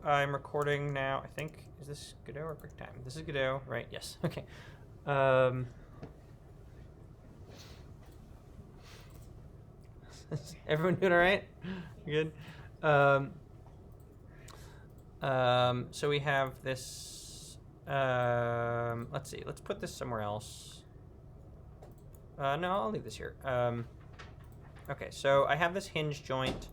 so I'm recording now. I think, is this Godot or QuickTime? This is Godot, right? Yes. Okay. Everyone doing all right? Good. So we have this. Let's see. Let's put this somewhere else. No, I'll leave this here. Okay, so I have this hinge joint.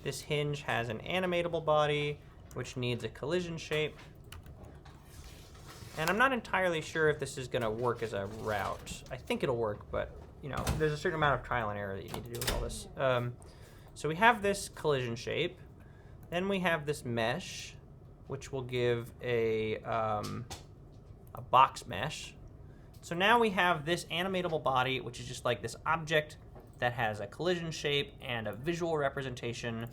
This hinge has an animatable body, which needs a collision shape. And I'm not entirely sure if this is going to work as a route. I think it'll work, but you know, there's a certain amount of trial and error that you need to do with all this. So we have this collision shape. Then we have this mesh, which will give a box mesh. So now we have this animatable body, which is just like this object that has a collision shape and a visual representation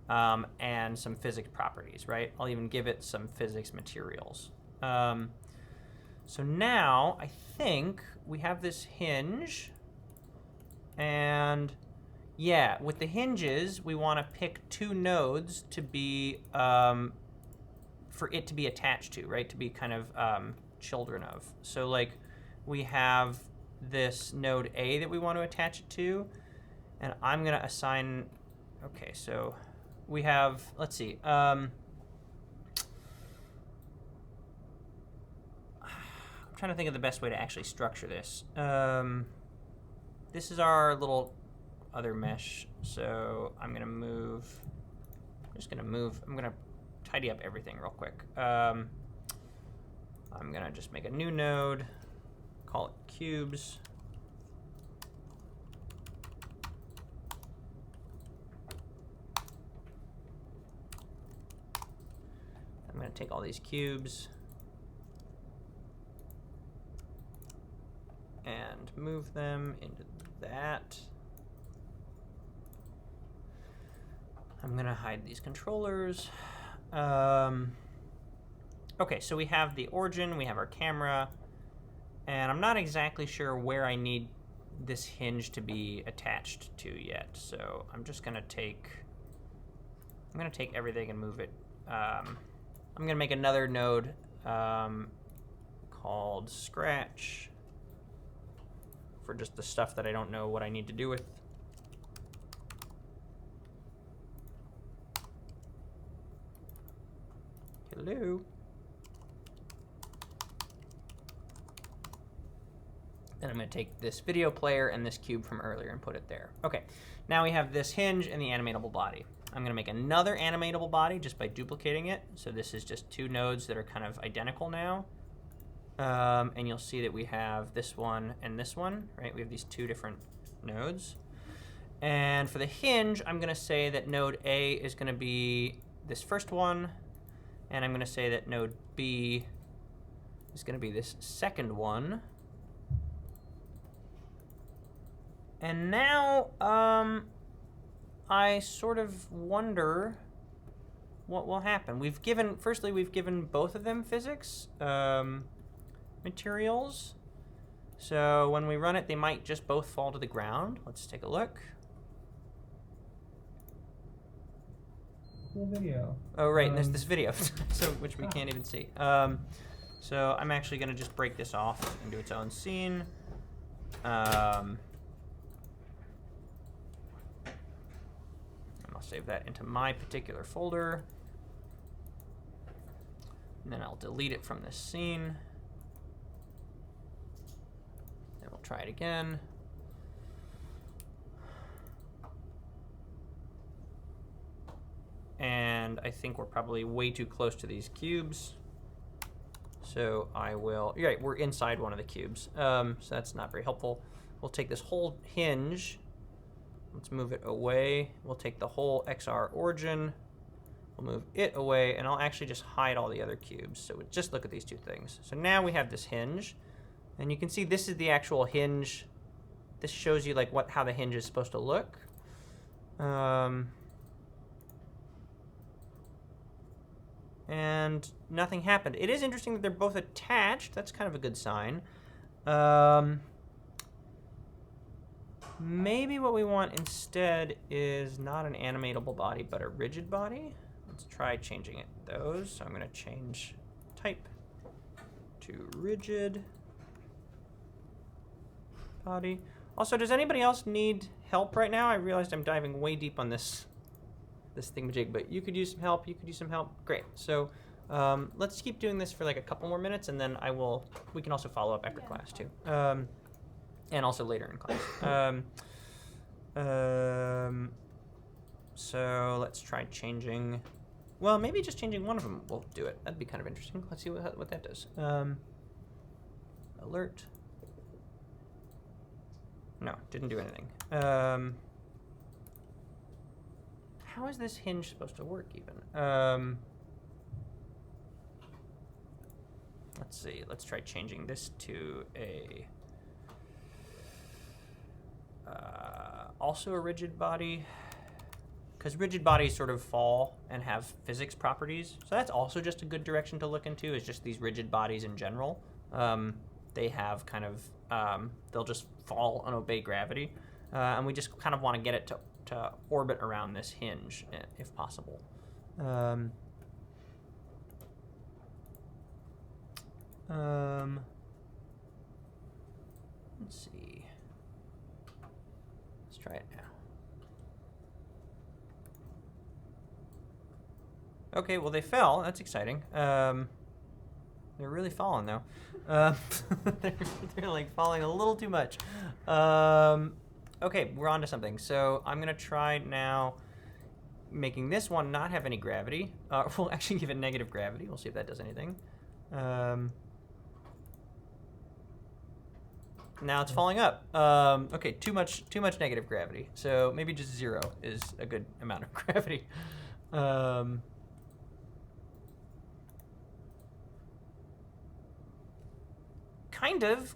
and some physics properties, right? I'll even give it some physics materials. So now I think we have this hinge, and yeah, with the hinges, we want to pick two nodes to be, for it to be attached to, right? To be kind of children of. So like we have this node A that we want to attach it to, and I'm going to assign, okay, so we have, let's see, I'm trying to think of the best way to actually structure this. This is our little other mesh, so I'm going to move, I'm going to tidy up everything real quick. I'm going to just make a new node, call it cubes. I'm going to take all these cubes and move them into that. I'm going to hide these controllers. Okay, so we have the origin, we have our camera, and I'm not exactly sure where I need this hinge to be attached to yet. So I'm just going to take, everything and move it. I'm going to make another node called Scratch for just the stuff that I don't know what I need to do with. Hello. And I'm going to take this video player and this cube from earlier and put it there. Okay, now we have this hinge and the animatable body. I'm going to make another animatable body just by duplicating it. So this is just two nodes that are kind of identical now. And you'll see that we have this one and this one, right? We have these two different nodes. And for the hinge, I'm going to say that node A is going to be this first one. And I'm going to say that node B is going to be this second one. And now I sort of wonder what will happen. Firstly, we've given both of them physics materials. So when we run it, they might just both fall to the ground. Let's take a look. Cool video. Oh, right, and there's this video, so which we can't even see. So I'm actually going to just break this off into its own scene. And I'll save that into my particular folder. And then I'll delete it from this scene. Then we'll try it again. And I think we're probably way too close to these cubes. So I will, you're right, we're inside one of the cubes. So that's not very helpful. We'll take this whole hinge. Let's move it away. We'll take the whole XR origin. We'll move it away, and I'll actually just hide all the other cubes. So just look at these two things. So now we have this hinge, and you can see this is the actual hinge. This shows you like how the hinge is supposed to look. And nothing happened. It is interesting that they're both attached. That's kind of a good sign. Maybe what we want instead is not an animatable body, but a rigid body. let's try changing those. So I'm going to change type to rigid body. Also, does anybody else need help right now? I realized I'm diving way deep on this thingamajig, but you could use some help. You could use some help. Great. So let's keep doing this for like a couple more minutes, and then we can also follow up after class too, and also later in class. So let's try changing. Well, maybe just changing one of them will do it. That'd be kind of interesting. Let's see what that does. Alert. No, didn't do anything. How is this hinge supposed to work even? Let's see. Let's try changing this to a also a rigid body, because rigid bodies sort of fall and have physics properties. So that's also just a good direction to look into, is just these rigid bodies in general. They have kind of, they'll just fall and obey gravity. And we just kind of want to get it to orbit around this hinge, if possible. Let's see. Let's try it now. Okay, well they fell. That's exciting. They're really falling though. They're like falling a little too much. Okay, we're on to something. So I'm gonna try now making this one not have any gravity. We'll actually give it negative gravity. We'll see if that does anything. Now it's falling up. Okay, too much negative gravity. So maybe just 0 is a good amount of gravity. Kind of,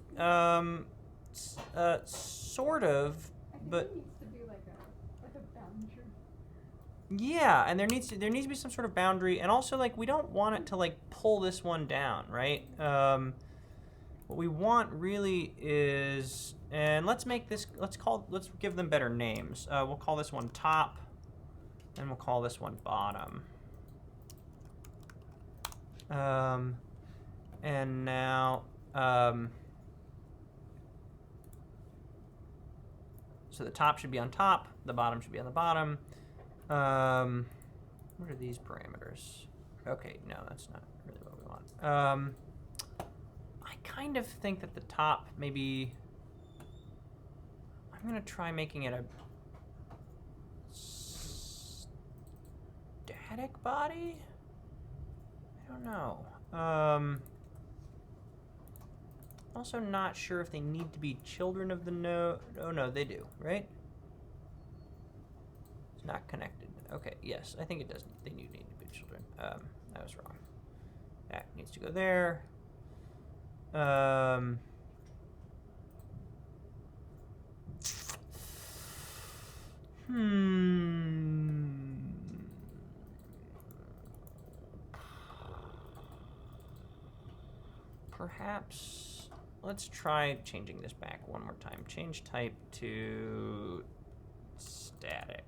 sort of, but it needs to be like a boundary. yeah, and there needs to be some sort of boundary, and also like we don't want it to like pull this one down, right? What we want really is, and let's give them better names. We'll call this one top, and we'll call this one bottom. And now. So the top should be on top, the bottom should be on the bottom. What are these parameters? Okay, no, that's not really what we want. I kind of think that the top maybe, I'm gonna try making it a static body? I don't know. Also not sure if they need to be children of the node. Oh no, they do, right? It's not connected. Okay, yes, I think it does. They do need to be children. I was wrong. That needs to go there. Perhaps. Let's try changing this back one more time. Change type to static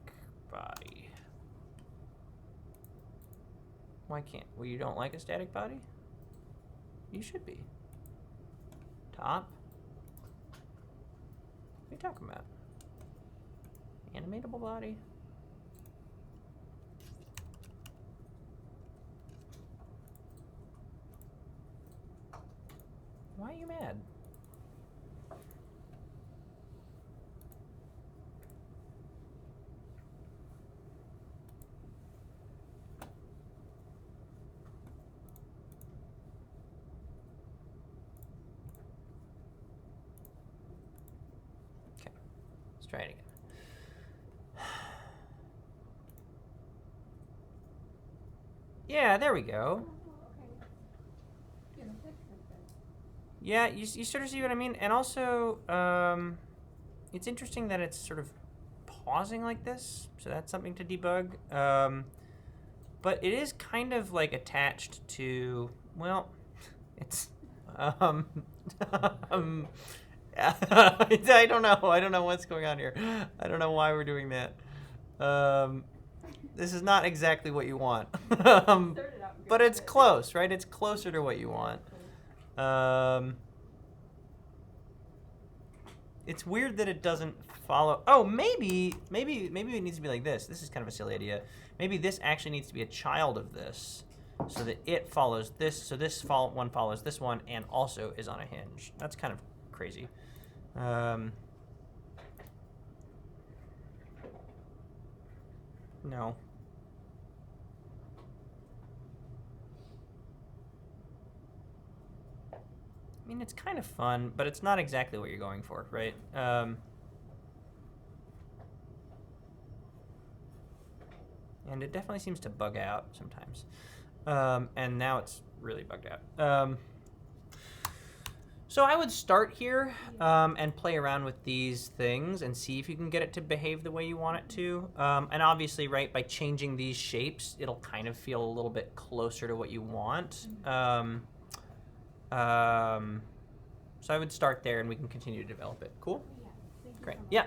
body. Why can't? Well, you don't like a static body? You should be. Top? What are you talking about? Animatable body? Why are you mad? Okay, let's try it again. Yeah, there we go. Yeah, you sort of see what I mean? And also, it's interesting that it's sort of pausing like this, so that's something to debug. But it is kind of like attached to, well, it's, I don't know. I don't know what's going on here. I don't know why we're doing that. This is not exactly what you want. Started out good, But it's close, right? It's closer to what you want. It's weird that it doesn't follow. Oh, maybe it needs to be like this. This is kind of a silly idea. Maybe this actually needs to be a child of this, so that it follows this. So this one follows this one, and also is on a hinge. That's kind of crazy. No. I mean, it's kind of fun, but it's not exactly what you're going for, right? And it definitely seems to bug out sometimes. And now it's really bugged out. So I would start here and play around with these things and see if you can get it to behave the way you want it to. And obviously, right, by changing these shapes, it'll kind of feel a little bit closer to what you want. So I would start there, and we can continue to develop it. Cool? Yeah. Thank you Great. so much. Yeah.